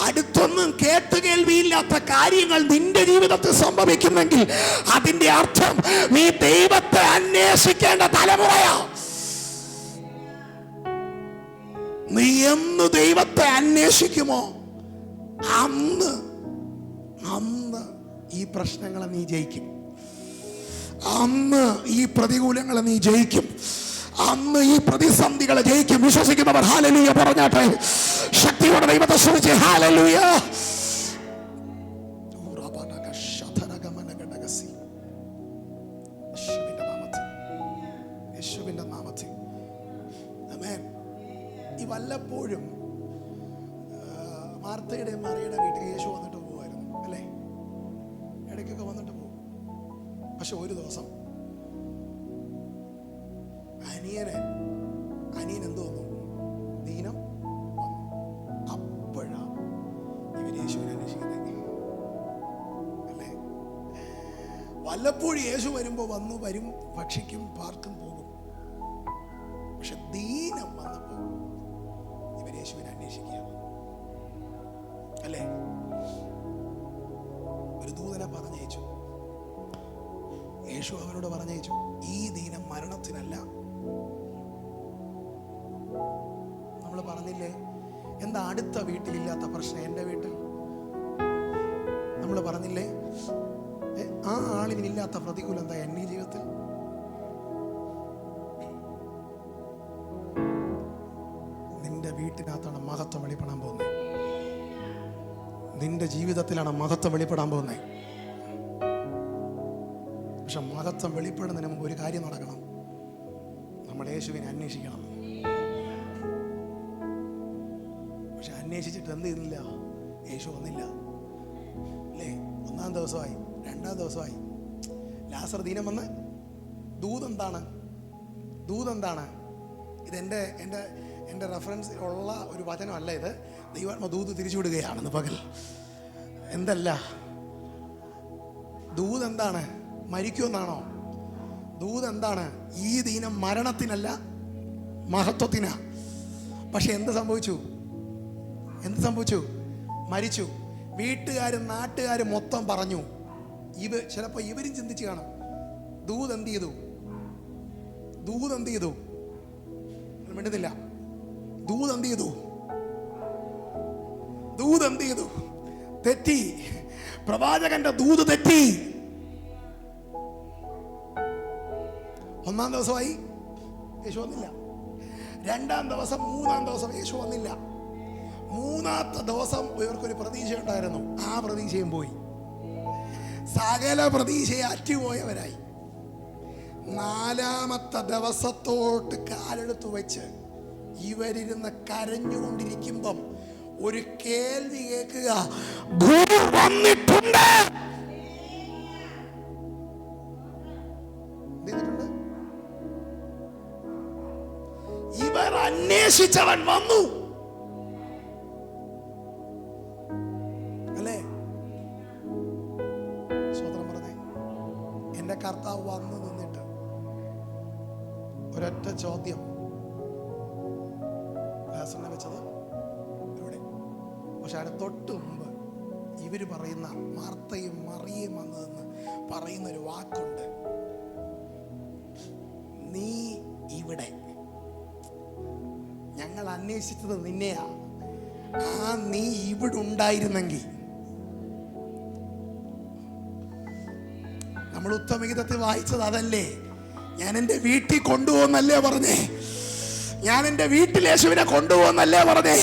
S1: അടുത്തൊന്നും കേട്ടുകേൾവിയില്ലാത്ത കാര്യങ്ങൾ നിന്റെ ജീവിതത്തിൽ സംഭവിക്കുന്നെങ്കിൽ അതിന്റെ അർത്ഥം നീ ദൈവത്തെ അന്വേഷിക്കേണ്ട തലമുറയാ. നീ എന്ന് ദൈവത്തെ അന്വേഷിക്കുമോ അന്ന് ഈ പ്രശ്നങ്ങളെ നീ ജയിക്കും. അന്ന് ഈ പ്രതികൂലങ്ങളെ നീ ജയിക്കും. അന്ന് ഈ പ്രതിസന്ധികളെ ജയിക്കും. വിശ്വസിക്കുന്നവർ ഹല്ലേലൂയ പറഞ്ഞാട്ടെ. ശക്തിയോടെ ദൈവത്തെ സ്തുതിച്ച് ഹല്ലേലൂയ. യേശുവിന്റെ നാമത്തിൽ ആമേൻ. ഈ വല്ലപ്പോഴും മാർത്തയുടെ മറിയുടെ വീട്ടിൽ യേശു വന്നിട്ട് പോകുമായിരുന്നു, അല്ലേ? ഇടയ്ക്കൊക്കെ വന്നിട്ട് പോകും. പക്ഷെ ഒരു ദിവസം അനിയൻ എന്ത് വന്നു? ദീനം വന്നു. അപ്പോഴാ ഇവർ യേശുവിനെ അന്വേഷിക്കുന്നത്, അല്ലേ? വല്ലപ്പോഴും യേശു വരുമ്പോ വരും, ഭക്ഷിക്കും, പാർക്കും, പോകും. പക്ഷെ ദീനം വന്നപ്പോ ഇവർ യേശുവിനെ അന്വേഷിക്കുകയാണ്, അല്ലേ? ഒരു ദൂതനെ പറഞ്ഞയച്ചു, യേശു അവരോട് പറഞ്ഞു, ഈ ദീനം മരണത്തിനല്ല. നമ്മൾ പറഞ്ഞില്ലേ, എന്താ അടുത്ത വീട്ടിലില്ലാത്ത പ്രശ്നം എൻ്റെ വീട്ടിൽ? നമ്മൾ പറഞ്ഞില്ലേ, ആ ആളിനില്ലാത്ത പ്രതികൂലം എന്താ എൻ്റെ ജീവിതത്തിൽ? നിന്റെ വീട്ടിനകത്താണ് മഹത്വം വെളിപ്പെടാൻ പോകുന്നത്. നിന്റെ ജീവിതത്തിലാണ് മഹത്വം വെളിപ്പെടാൻ പോകുന്നത്. പക്ഷെ മഹത്വം വെളിപ്പെടുന്നതിന് മുമ്പ് ഒരു കാര്യം നടക്കണം. നമ്മൾ യേശുവിനെ അന്വേഷിക്കണം. പക്ഷെ അന്വേഷിച്ചിട്ട് എന്ത് ചെയ്യുന്നില്ല? യേശു വന്നില്ല അല്ലേ? 1-ാം ദിവസമായി, 2-ാം ദിവസമായി, ലാസർ ദീനം വന്ന്. ദൂതെന്താണ്? ഇത് എൻ്റെ റെഫറൻസ് ഉള്ള ഒരു വചനമല്ല ഇത്. ദൈവാത്മ ദൂത് തിരിച്ചുവിടുകയാണെന്ന് പകൽ. എന്തല്ല ദൂതെന്താണ്? മരിക്കുമെന്നാണോ? ദൂതെന്താണ്? ഈ ദീനം മരണത്തിനല്ല, മഹത്വത്തിനാ. പക്ഷെ എന്ത് സംഭവിച്ചു? മരിച്ചു. വീട്ടുകാരും നാട്ടുകാരും മൊത്തം പറഞ്ഞു. ചിലപ്പോൾ ഇവരും ചിന്തിച്ച് കാണും, ദൂത് എന്ത് ചെയ്തു? മിണ്ടുന്നില്ല. ദൂത് എന്ത് ചെയ്തു? തെറ്റി. പ്രവാചകന്റെ ദൂത് തെറ്റി. 1-ാം ദിവസമായി, യേശു വന്നില്ല. 2-ാം ദിവസം, 3-ാം ദിവസം യേശു വന്നില്ല. 3-ാമത്തെ ദിവസം ഇവർക്കൊരു പ്രതീക്ഷ ഉണ്ടായിരുന്നു. ആ പ്രതീക്ഷയും പോയി. സകല പ്രതീക്ഷയെ അറ്റുപോയവരായി. 4-ാമത്തെ ദിവസത്തോട്ട് കാലെടുത്ത് വെച്ച് ഇവരിരുന്ന് കരഞ്ഞുകൊണ്ടിരിക്കുമ്പം ഒരു കേൾവി കേൾക്കുക, ഗുരു വന്നിട്ടുണ്ട്. ഇവർ അന്വേഷിച്ചവൻ വന്നു അല്ലേ? സ്വതന്ത്രം പറഞ്ഞേ. എന്റെ കർത്താവ് വന്നു നിന്നിട്ട് ഒരൊറ്റ ചോദ്യം വെച്ചത് ഇവിടെ. പക്ഷെ അതിന് തൊട്ട് മുമ്പ് ഇവര് പറയുന്ന, മാർത്തയും മറിയയും വന്നതെന്ന് പറയുന്ന ഒരു വാക്കുണ്ട്. നീ ഇവിടെ, ഞങ്ങൾ അന്വേഷിച്ചത് നിന്നെയാ. നീ ഇവിടെ ഉണ്ടായിരുന്നെങ്കിൽ. നമ്മൾ ഉത്തമഗീതത്തിൽ വായിച്ചത് അതല്ലേ? ഞാൻ എൻ്റെ വീട്ടിൽ കൊണ്ടുപോകുന്നല്ലേ പറഞ്ഞേ? ഞാൻ എൻ്റെ വീട്ടിൽ യേശുവിനെ കൊണ്ടുപോകുന്നല്ലേ പറഞ്ഞേ?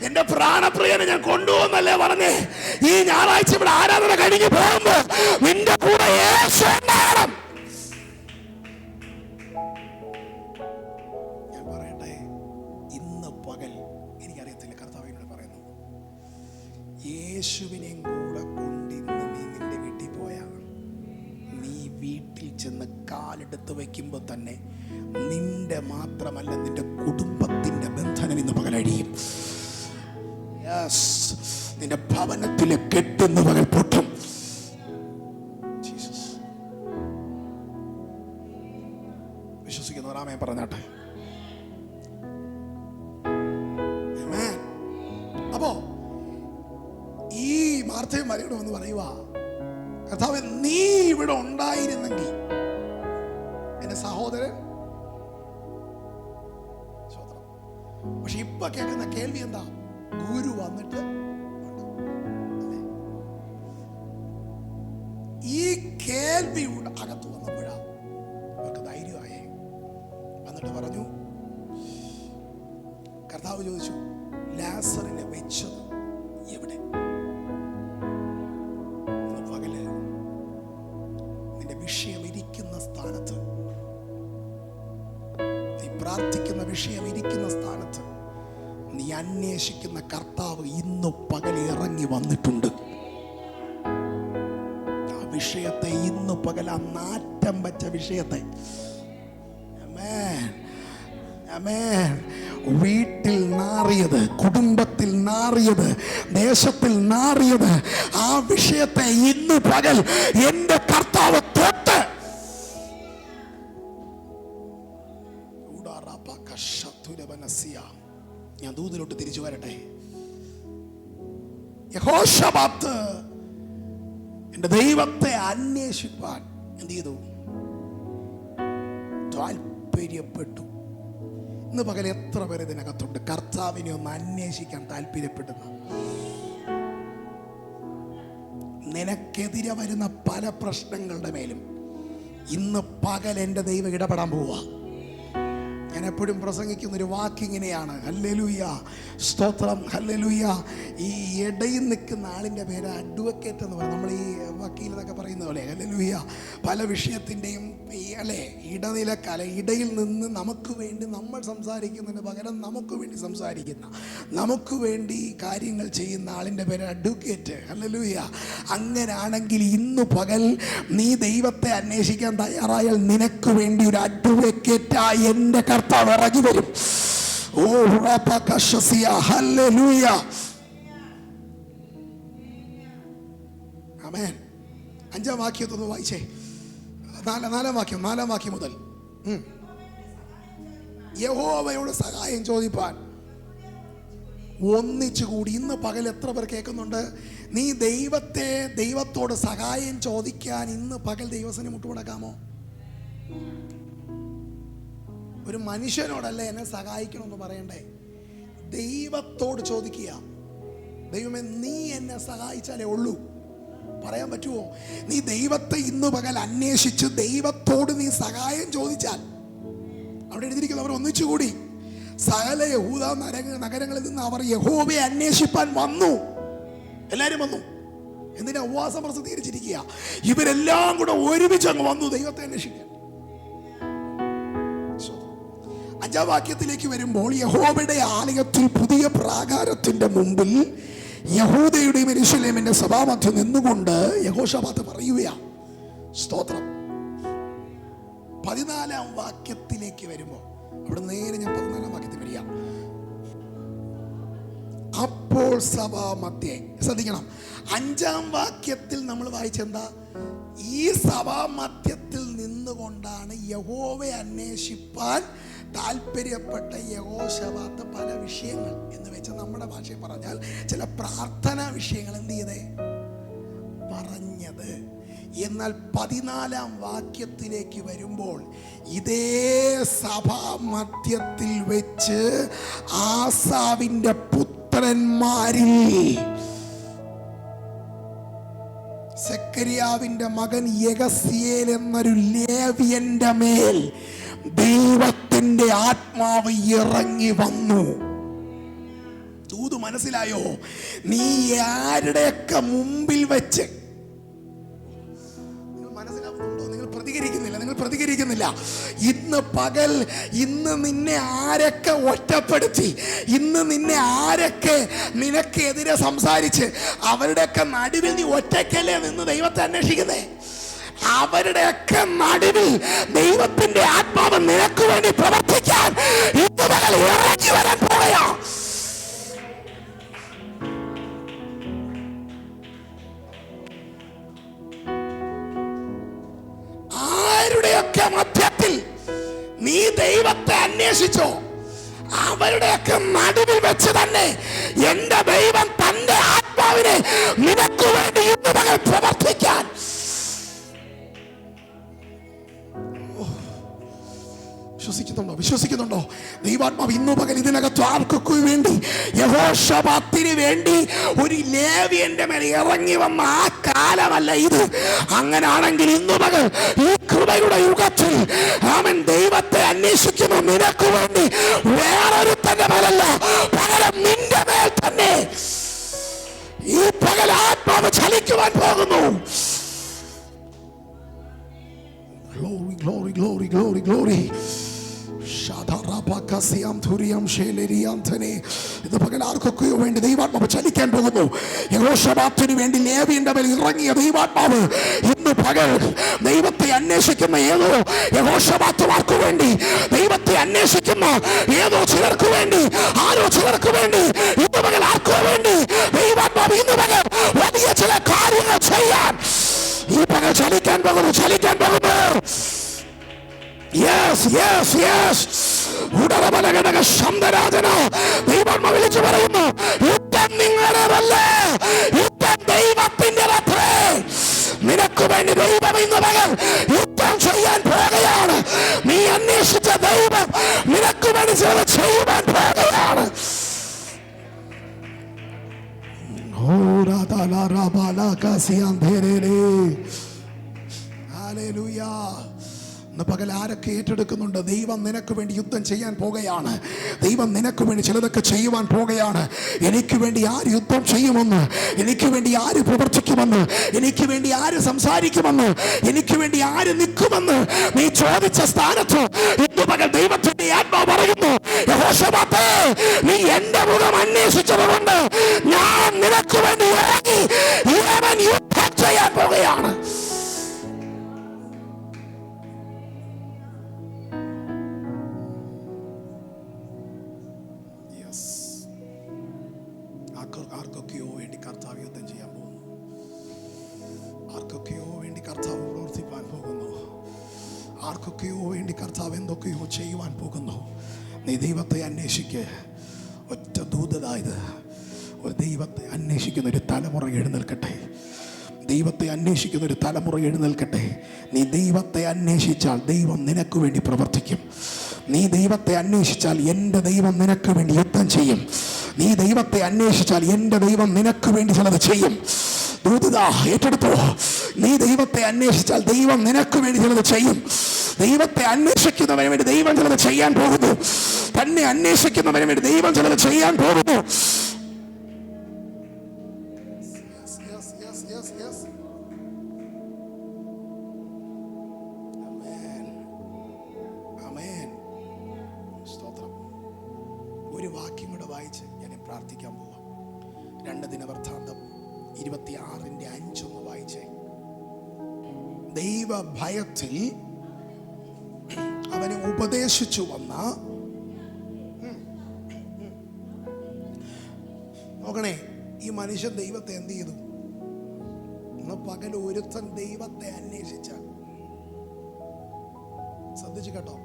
S1: എൻ്റെ പ്രാണപ്രിയനെ ഞാൻ കൊണ്ടുപോകുന്നല്ലേ പറഞ്ഞേ? ഈ ഞായറാഴ്ച ഇവിടെ ആരാധന കഴിഞ്ഞ് പോകുമ്പോ നിന്റെ കൂടെ യേശു ഉണ്ടാകണം. ഞാൻ പറയട്ടെ, ഇന്ന് പകൽ എനിക്കറിയത്തില്ല, കർത്താവിനോട് പറയുന്നു, യേശുവിനെയും കൂടെ കൊണ്ടിന്ന് നീ നിന്റെ വീട്ടിൽ പോയാ, നീ വീട്ടിൽ ചെന്ന് കാലെടുത്ത് വെക്കുമ്പോൾ തന്നെ നിന്റെ മാത്രമല്ല, നിന്റെ കുടുംബത്തിന്റെ ബന്ധനം ഇന്ന് പകലഴിയും. നിന്റെ ഭവനത്തിലെ കെട്ടുന്ന പകൽ പൊട്ടും. വിശ്വസിക്കുന്നവർ ആമേൻ പറഞ്ഞാട്ടെ. അപ്പോ ഈ മാർത്തയും മറിയോട് വന്ന് പറയുക, കർത്താവേ, നീ ഇവിടെ ഉണ്ടായിരുന്നെങ്കിൽ എന്റെ സഹോദരൻ. പക്ഷെ ഇപ്പൊ കേൾക്കുന്ന കേൾവി എന്താ? ഗുരു വന്നിട്ട്. ഈ കേൾവി അകത്ത് വന്നപ്പോഴാ അവർക്ക് ധൈര്യമായേ. എന്നിട്ട് പറഞ്ഞു, കർത്താവ് ചോദിച്ചു, ലാസറിനെ വെച്ചത് എവിടെ? പകല് നിന്റെ വിഷയം ഇരിക്കുന്ന സ്ഥാനത്ത്, നീ പ്രാർത്ഥിക്കുന്ന വിഷയം ഇരിക്കുന്ന സ്ഥാനത്ത് നീ അന്വേഷിക്കുന്ന കർത്താവ് ഇന്ന് പകൽ ഇറങ്ങി വന്നിട്ടുണ്ട്. ആ വിഷയത്തെ ഇന്ന് പകൽ, ആ നാറ്റം വച്ച വിഷയത്തെ, വീട്ടിൽ നാറിയത്, കുടുംബത്തിൽ നാറിയത്, ദേശത്തിൽ നാറിയത്, ആ വിഷയത്തെ ഇന്ന് പകൽ എന്റെ കർത്താവ് തൊട്ട് ഞാൻ ദൂതിലോട്ട് തിരിച്ചു വരട്ടെ. യഹോശാഫാത്ത് എന്റെ ദൈവത്തെ അന്വേഷിപ്പാൻ എന്ത് ചെയ്തു? താല്പര്യപ്പെട്ടു. ഇന്ന് പകൽ എത്ര പേര് ഇതിനകത്തുണ്ട് കർത്താവിനെ ഒന്ന് അന്വേഷിക്കാൻ താല്പര്യപ്പെടുന്നു? നിനക്കെതിരെ വരുന്ന പല പ്രശ്നങ്ങളുടെ മേലും ഇന്ന് പകൽ എൻ്റെ ദൈവം ഇടപെടാൻ പോവാ. ഞാൻ എപ്പോഴും പ്രസംഗിക്കുന്ന ഒരു വാക്കിങ്ങനെയാണ്, ഹല്ലേലൂയ, സ്തോത്രം, ഹല്ലേലൂയ. ഈ ഇടയിൽ നിൽക്കുന്ന ആളിൻ്റെ പേര് അഡ്വക്കേറ്റ് എന്ന് പറയും. നമ്മൾ ഈ വക്കീൽ എന്നൊക്കെ പറയുന്ന പോലെ, ഹല്ലേലൂയ, പല വിഷയത്തിൻ്റെയും ഇടയിൽ നിന്ന് നമുക്ക് വേണ്ടി നമ്മൾ സംസാരിക്കുന്നതിന് പകരം നമുക്ക് വേണ്ടി സംസാരിക്കുന്ന, നമുക്ക് വേണ്ടി കാര്യങ്ങൾ ചെയ്യുന്ന ആളിൻ്റെ പേര് അഡ്വക്കേറ്റ്, ഹല്ലേലൂയ. അങ്ങനാണെങ്കിൽ ഇന്ന് പകൽ നീ ദൈവത്തെ അന്വേഷിക്കാൻ തയ്യാറായാൽ നിനക്ക് വേണ്ടി ഒരു അഡ്വക്കേറ്റായി എൻ്റെ കർത്താവ് ഇറങ്ങി വരും. ഓ ഹല്ലേലൂയ, ആമേൻ. 5-ാം വാക്യത്തൊന്ന് വായിച്ചേ. 4-ാം വാക്യം മുതൽ. യഹോവയോട് സഹായം ചോദിപ്പാൻ ഒന്നിച്ചുകൂടി. ഇന്ന് പകൽ എത്ര പേർ കേൾക്കുന്നുണ്ട്? നീ ദൈവത്തോട് സഹായം ചോദിക്കാൻ ഇന്ന് പകൽ ദൈവസനെ മുട്ടുമടക്കാമോ? ഒരു മനുഷ്യനോടല്ല എന്നെ സഹായിക്കണമെന്ന് പറയണ്ടേ, ദൈവത്തോട് ചോദിക്കുക. ദൈവമേ, നീ എന്നെ സഹായിച്ചാലേ ഉള്ളൂ. പറയാൻ പറ്റുമോ? നീ ദൈവത്തെ ഇന്ന് പകൽ അന്വേഷിച്ച് ദൈവത്തോട് നീ സഹായം ചോദിച്ചാൽ, അവിടെ എഴുതിയിരിക്കുന്നു, അവർ ഒന്നിച്ചുകൂടി സകല യഹൂദ നഗരങ്ങളിൽ നിന്ന് അവർ യഹോവയെ അന്വേഷിപ്പാൻ വന്നു. എല്ലാവരും വന്നു. എന്തിനാ? ഉപവാസം പ്രസിദ്ധീകരിച്ചിരിക്കുക. ഇവരെല്ലാം കൂടെ ഒരുമിച്ച് അങ്ങ് വന്നു ദൈവത്തെ അന്വേഷിക്കാൻ. 5-ാം വാക്യത്തിലേക്ക് വരുമ്പോൾ, യഹോവയുടെ ആലയത്തിൽ പുതിയ പ്രാകാരത്തിന്റെ മുമ്പിൽ യഹൂദയുടെയും യെരൂശലേമിന്റെ സഭാമധ്യം നിന്നുകൊണ്ട് യഹോശാഫാത്ത് പറയുകയാണ്. സ്തോത്രം. 14-ാം വാക്യത്തിലേക്ക് വരുമ്പോൾ, അവിടെ നേരെ ഞാൻ 14-ാം വാക്യത്തിൽ വരിക. അപ്പോൾ സഭാമധ്യേ, ശ്രദ്ധിക്കണം, 5-ാം വാക്യത്തിൽ നമ്മൾ വായിച്ചെന്താ? ഈ സഭാമധ്യത്തിൽ നിന്നുകൊണ്ടാണ് യഹോവയെ അന്വേഷിപ്പാൻ താല്പര്യപ്പെട്ട യഹോശാഫാത്ത് പല വിഷയങ്ങൾ എന്ന് വെച്ചാൽ നമ്മുടെ ഭാഷയിൽ പറഞ്ഞാൽ ചില പ്രാർത്ഥനാ വിഷയങ്ങൾ എന്ത് ചെയ്തേ പറഞ്ഞത്. എന്നാൽ 14-ാം വാക്യത്തിലേക്ക് വരുമ്പോൾ ഇതേ സഭാമധ്യത്തിൽ വെച്ച് ആസാവിന്റെ പുത്രന്മാരിൽ സെക്കരിയാവിന്റെ മകൻ യഹസിയേൽ എന്നൊരു ലേവ്യന്റെ മേൽ ദൈവത്തിന്റെ ആത്മാവ് ഇറങ്ങി വന്നു. ദൂത് മനസ്സിലായോ? നീ ആരുടെയൊക്കെ മുമ്പിൽ വെച്ച്, മനസ്സിലാവുന്നുണ്ടോ? നിങ്ങൾ പ്രതികരിക്കുന്നില്ല. ഇന്ന് പകൽ, ഇന്ന് നിന്നെ ആരൊക്കെ ഒറ്റപ്പെടുത്തി, ഇന്ന് നിന്നെ ആരൊക്കെ നിനക്കെതിരെ സംസാരിച്ച്, അവരുടെയൊക്കെ നടുവിൽ നീ ഒറ്റയ്ക്കല്ലേ നിന്ന് ദൈവത്തെ അന്വേഷിക്കുന്നേ? അവരുടെയൊക്കെ നടുവിൽ ദൈവത്തിന്റെ ആത്മാവ് നിനക്ക് വേണ്ടി പ്രവർത്തിക്കാൻ ഇന്ന് പകൽ ഇറങ്ങി വരാൻ പോയാ. ആരുടെയൊക്കെ മധ്യത്തിൽ നീ ദൈവത്തെ അന്വേഷിച്ചോ, അവരുടെയൊക്കെ നടുവിൽ വെച്ച് തന്നെ എന്റെ ദൈവം തന്റെ ആത്മാവിനെ നിനക്ക് വേണ്ടി ഇന്ന് പകൽ പ്രവർത്തിക്കാൻ. വിശ്വസിക്കുന്നുണ്ടോ? ദൈവാത്മാവ് ഇന്നു പകൽ ഇതിനകത്ത് ആർക്കൊക്കെ വേണ്ടി, യഹോശാഫാത്തിന് വേണ്ടി ഒരു ലേവ്യന്റെ മേൽ ഇറങ്ങി വന്ന ആ കാലമല്ല ഇത്. അങ്ങനാണെങ്കിൽ ഇന്നു പകൽ ഈ കൃപയുടെ യുഗത്തിൽ അവൻ ദൈവത്തെ അന്വേഷിക്കുന്നു നിനക്ക് വേണ്ടി വേറൊരു തന്നെ മേലല്ല, പകരം നിന്റെ മേൽ തന്നെ ഈ പകൽ ആത്മാവ് ചലിക്കുവാൻ പോകുന്നു. Glory, glory, glory, glory, glory. ഇത് പകൽ ആർക്കൊക്കെയോ വേണ്ടി ദൈവാത്മാവ് ചലിക്കാൻ പോകുന്നു. യഹോശാഫാത്തിന് വേണ്ടി ലേവിയുടെ മേൽ ഇറങ്ങിയ ദൈവാത്മാവ് ഇന്ന് പകൽ ദൈവത്തെ അന്വേഷിക്കുന്ന ഏതോ യഹോശാഫാത്തുമാർക്ക് വേണ്ടി, ദൈവത്തെ അന്വേഷിക്കുന്ന ഏതോ ചിലർക്ക് വേണ്ടി, ആരോ ചിലർക്ക് വേണ്ടി, ഇന്ന് പകൽ ആർക്കോ വേണ്ടി ദൈവാത്മാവ് ഇന്ന് പകൽ വലിയ ചില കാര്യങ്ങൾ ചെയ്യാൻ ഈ പകൽ ചലിക്കാൻ പോകുന്നു. ദൈവാത്മാവ് വിളിച്ചു പറയുന്നു, യുദ്ധം നിങ്ങളുടേതല്ല, യുദ്ധം ദൈവത്തിൻ്റെതത്രേ. നിനക്ക് വേണ്ടി ദൈവം ഇന്ന് പകൽ യുദ്ധം ചെയ്യാൻ പോകുകയാണ്. നീ ചിലത് ചെയ്യുവാൻ പോകുകയാണ്. ഹല്ലേലൂയ. ഇന്ന് പകൽ ആരൊക്കെ ഏറ്റെടുക്കുന്നുണ്ട്? ദൈവം നിനക്ക് വേണ്ടി യുദ്ധം ചെയ്യാൻ പോകുകയാണ്. ദൈവം നിനക്ക് വേണ്ടി ചിലതൊക്കെ ചെയ്യുവാൻ പോകുകയാണ്. എനിക്ക് വേണ്ടി ആര് യുദ്ധം ചെയ്യുമെന്ന്, എനിക്ക് വേണ്ടി ആര് പ്രവർത്തിക്കുമെന്ന്, എനിക്ക് വേണ്ടി ആര് സംസാരിക്കുമെന്ന്, എനിക്ക് വേണ്ടി ആര് നിൽക്കുമെന്ന് നീ ചോദിച്ച സ്ഥാനത്ത് ഇന്ന് പകൽ ദൈവത്തിന്റെ ആത്മാവ് പറയുന്നു, യഹോശാഫാത്തേ, നീ എന്റെ മുഖം അന്വേഷിച്ചതുകൊണ്ട് ഞാൻ നിനക്ക് വേണ്ടി ഇറങ്ങി യമൻ യുദ്ധം ചെയ്യാൻ പോകുകയാണ്. ആർക്കൊക്കെയോ വേണ്ടി കർത്താവ് യുദ്ധം ചെയ്യാൻ പോകുന്നു. ആർക്കൊക്കെയോ വേണ്ടി കർത്താവ് പ്രവർത്തിപ്പാൻ പോകുന്നു. ആർക്കൊക്കെയോ വേണ്ടി കർത്താവ് എന്തൊക്കെയോ ചെയ്യുവാൻ പോകുന്നു. നീ ദൈവത്തെ അന്വേഷിക്ക്. ഒറ്റ ദൂതതായത് ഒരു ദൈവത്തെ അന്വേഷിക്കുന്ന ഒരു തലമുറ എഴുന്നേൽക്കട്ടെ. ദൈവത്തെ അന്വേഷിക്കുന്ന ഒരു തലമുറ എഴുന്നേൽക്കട്ടെ. നീ ദൈവത്തെ അന്വേഷിച്ചാൽ ദൈവം നിനക്ക് വേണ്ടി പ്രവർത്തിക്കും. നീ ദൈവത്തെ അന്വേഷിച്ചാൽ എൻ്റെ ദൈവം നിനക്ക് വേണ്ടി യുദ്ധം ചെയ്യും. നീ ദൈവത്തെ അന്വേഷിച്ചാൽ എൻ്റെ ദൈവം നിനക്ക് വേണ്ടി ചിലത് ചെയ്യും. ദൂതത ഏറ്റെടുത്തോ. നീ ദൈവത്തെ അന്വേഷിച്ചാൽ ദൈവം നിനക്ക് വേണ്ടി ചിലത് ചെയ്യും. ദൈവത്തെ അന്വേഷിക്കുന്നവന് വേണ്ടി ദൈവം ചിലത് ചെയ്യാൻ പോകുന്നു. തന്നെ അന്വേഷിക്കുന്നവന് വേണ്ടി ദൈവം ചിലത് ചെയ്യാൻ പോകുന്നു. ഒരു വാക്യം കൂടെ വായിച്ച് ഞാൻ പ്രാർത്ഥിക്കാൻ പോവാം. 2 ദിനവൃത്താന്തം 26:5 വായിച്ചേ. ദൈവഭയത്തിൽ അവനെ ഉപദേശിച്ചു വന്ന, നോക്കണേ, ഈ മനുഷ്യൻ ദൈവത്തെ എന്ത് ചെയ്തു? ഇന്ന് പകൽ ഒരുത്തൻ ദൈവത്തെ അന്വേഷിച്ചാൽ, ശ്രദ്ധിച്ചു കേട്ടോ,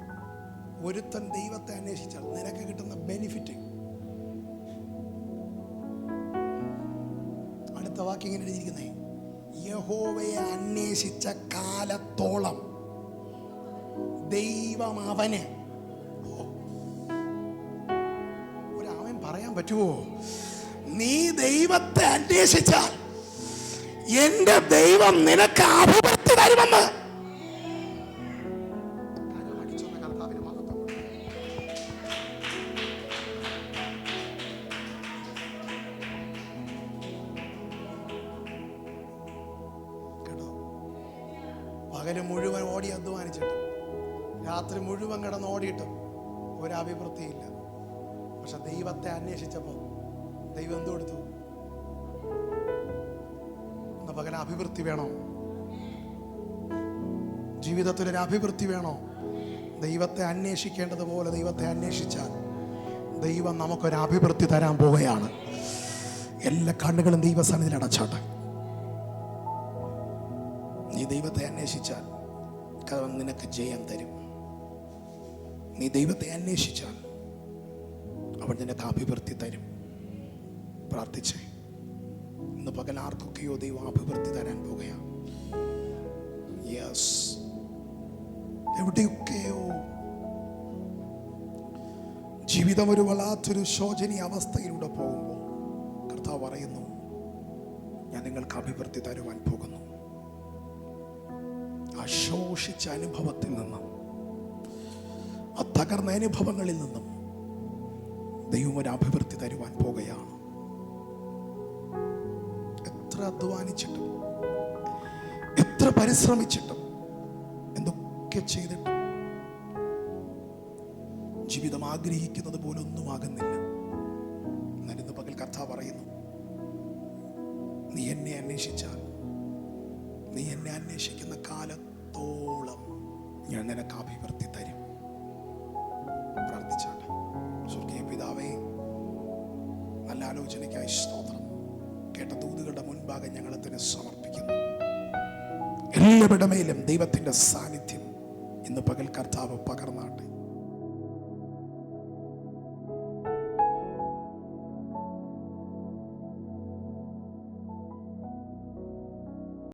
S1: ഒരുത്തൻ ദൈവത്തെ അന്വേഷിച്ചാൽ നിനക്ക് കിട്ടുന്ന ബെനിഫിറ്റ്. അടുത്ത വാക്യം ഇങ്ങനെ എഴുതിയിരിക്കുന്നേ, യഹോവയെ അന്വേഷിച്ച കാലത്തോളം ദൈവം അവന്. ഒരാവൻ പറയാൻ പറ്റുമോ? നീ ദൈവത്തെ അന്വേഷിച്ചാൽ എന്റെ ദൈവം നിനക്ക് അഭിവൃദ്ധി തരുമെന്ന്. പകല് മുഴുവൻ ഓടി അധ്വാനിച്ചിട്ടും രാത്രി മുഴുവൻ കിടന്ന് ഓടിയിട്ടും ഒരഭിവൃദ്ധിയില്ല. പക്ഷെ ദൈവത്തെ അന്വേഷിച്ചപ്പോൾ ദൈവം എന്ത് കൊടുത്തു? ഇന്ന് പകൽ അഭിവൃദ്ധി വേണോ? ജീവിതത്തിലൊരു അഭിവൃദ്ധി വേണോ? ദൈവത്തെ അന്വേഷിക്കേണ്ടതുപോലെ ദൈവത്തെ അന്വേഷിച്ചാൽ ദൈവം നമുക്കൊരു അഭിവൃദ്ധി തരാൻ പോവുകയാണ്. എല്ലാ കണ്ണുകളും ദൈവസന്നിധിയിൽ അടച്ചാട്ടെ. നീ ദൈവത്തെ അന്വേഷിച്ചാൽ അവൻ നിനക്ക് ജയം തരും. നീ ദൈവത്തെ അന്വേഷിച്ചാൽ അവൻ നിനക്ക് അഭിവൃദ്ധി തരും. പ്രാർത്ഥിച്ചേ. ഇന്ന് പകൽ ആർക്കൊക്കെയോ ദൈവം അഭിവൃദ്ധി തരാൻ പോകുകയാണ്. യെസ്, എവിടെയൊക്കെയോ ജീവിതം ഒരു വല്ലാത്തൊരു ശോചനീയ അവസ്ഥയിലൂടെ പോകുമ്പോൾ കർത്താവ് പറയുന്നു, ഞാൻ നിങ്ങൾക്ക് അഭിവൃദ്ധി തരുവാൻ പോകുന്നു. ആ ശോഷിച്ച അനുഭവത്തിൽ നിന്നും, ആ തകർന്ന അനുഭവങ്ങളിൽ നിന്നും ദൈവം ഒരു അഭിവൃദ്ധി തരുവാൻ പോകുകയാണ്. എത്ര അധ്വാനിച്ചിട്ടും, എത്ര പരിശ്രമിച്ചിട്ടും, എന്തൊക്കെ ചെയ്തിട്ടും ജീവിതം ആഗ്രഹിക്കുന്നത് പോലെ ഒന്നും ആകുന്നില്ല. എന്നാൽ ഇന്ന് പകൽ കർത്താവ് പറയുന്നു, നീ എന്നെ അന്വേഷിച്ചാൽ, നീ എന്നെ അന്വേഷിക്കുന്ന കാലത്തോളം ഞാൻ നിനക്ക് അഭിവൃദ്ധി തരും. പ്രാർത്ഥിച്ചാട്ടെ. സ്വർഗീയ പിതാവേ, നല്ല ആലോചനയ്ക്കായി സ്തോത്രം. കേട്ട ദൂതുകളുടെ മുൻപാകെ ഞങ്ങളെ തന്നെ സമർപ്പിക്കുന്നു. എല്ലാവരുടെ മേലും ദൈവത്തിന്റെ സാന്നിധ്യം ഇന്ന് പകൽ കർത്താവ് പകർന്നാട്ടെ.